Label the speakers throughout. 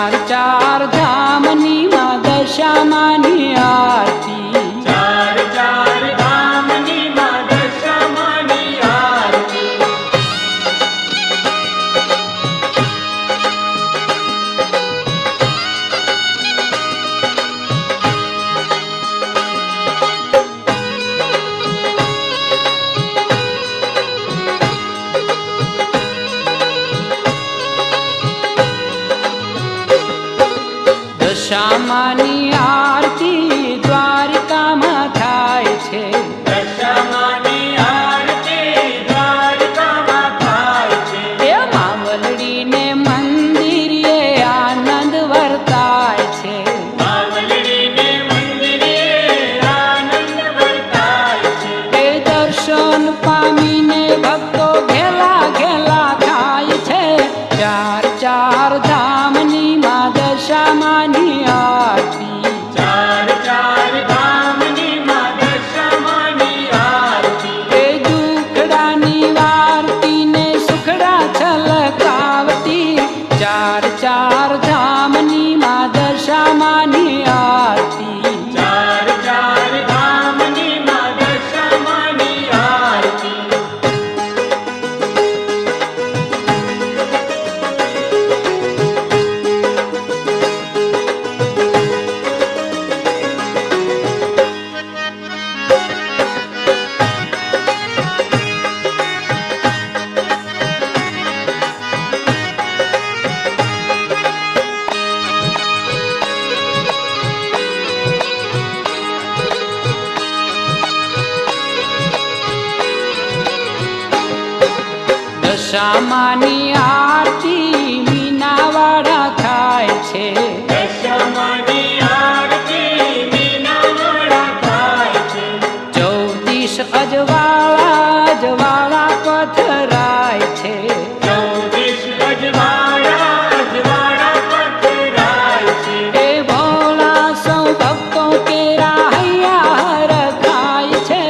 Speaker 1: ચાર ચાર ધામની માં દશામાની આરતી,
Speaker 2: ચાર ચાર ધામની માં દશામાની આરતી.
Speaker 1: દશામાની આરતી દ્વારિકામાં થાય છે,
Speaker 2: દશામાની આરતી દ્વારકામાં થાય છે.
Speaker 1: એ માવલડીને મંદિરે આનંદ વર્તાય છે,
Speaker 2: માવલડીને મંદિરે આનંદ વર્તાય છે.
Speaker 1: એ દર્શન પામીને ભક્તો ઘેલા ઘેલા થાય છે. ચાર ચાર ધામની માં દશામાની આરતી,
Speaker 2: ચાર ચાર ધામની માં દશામાની આરતી.
Speaker 1: એ દુખડાની વારતી ને સુખડા છલકાવતી. ચાર ચાર ધામની માં દશામાની આરતી,
Speaker 2: ચાર ચાર ધામની માં દશામાની આરતી.
Speaker 1: દશામાની આરતી મીનાવાડા થાય છે,
Speaker 2: દશામાની આરતી મીનાવાડા થાય છે.
Speaker 1: 14 અજવાળા અજવાળા પથરાય છે,
Speaker 2: 14 અજવાળા પથરાય છે.
Speaker 1: એ ભોળા સૌ ભક્તો કેરા હૈયા હરખાય છે.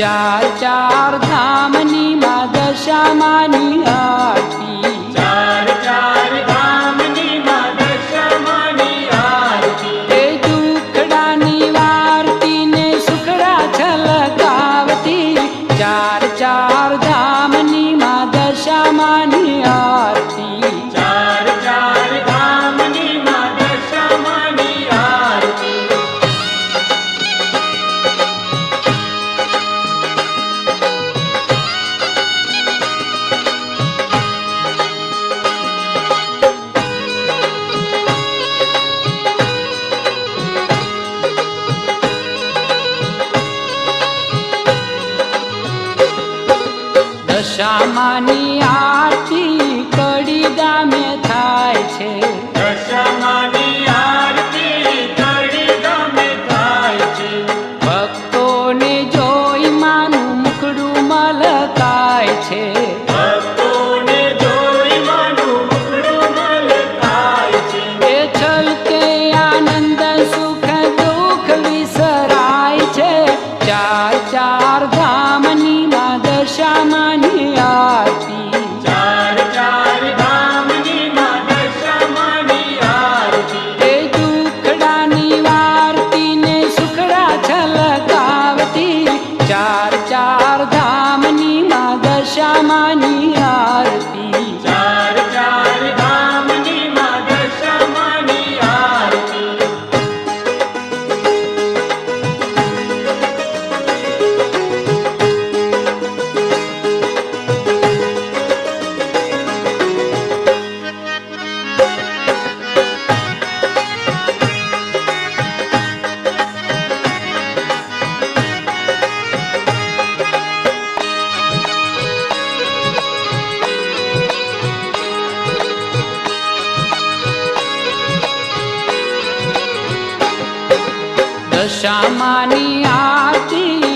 Speaker 1: ચાર ચાર ધામની માં દશામાની આરતી,
Speaker 2: ચાર ચાર ધામની માં દશામાની આરતી.
Speaker 1: એ દુખડાની વારતી ને સુખડા છલકાવતી. ચાર ચાર ધામની માં દશામાની આરતી,
Speaker 2: ચાર ચાર ધામની માં દશામાની આરતી.
Speaker 1: દશામાની આરતી કડી ગામે થાય છે,
Speaker 2: દશામાની આરતી કડી ગામે થાય છે.
Speaker 1: ભક્તોને જોઈ માનું મુખડું મલકાય છે.
Speaker 2: ભક્તોને જોઈ માનું મુખડું મલકાય છે.
Speaker 1: એ છલકે આનંદ સુખ દુઃખ વિસરાય છે. ચાર ચાર ધામની માં દશામાની આરતી,
Speaker 2: ચાર ચાર ધામની માં દશામાની આરતી.
Speaker 1: એ દુખડાની વારતી ને સુખડા છલકાવતી. ચાર ચાર ધામની માં દશામાની આરતી,
Speaker 2: ચાર ચાર ધામની માં દશામાની આરતી.
Speaker 1: દશામાની આરતી